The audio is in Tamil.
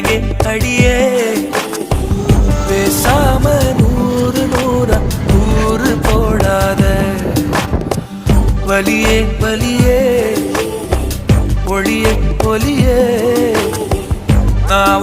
அழகே அடியே பேசாம நூறு நூறா நூறு போடாத வலியே வலியே ஒளியே ஒளியே நான்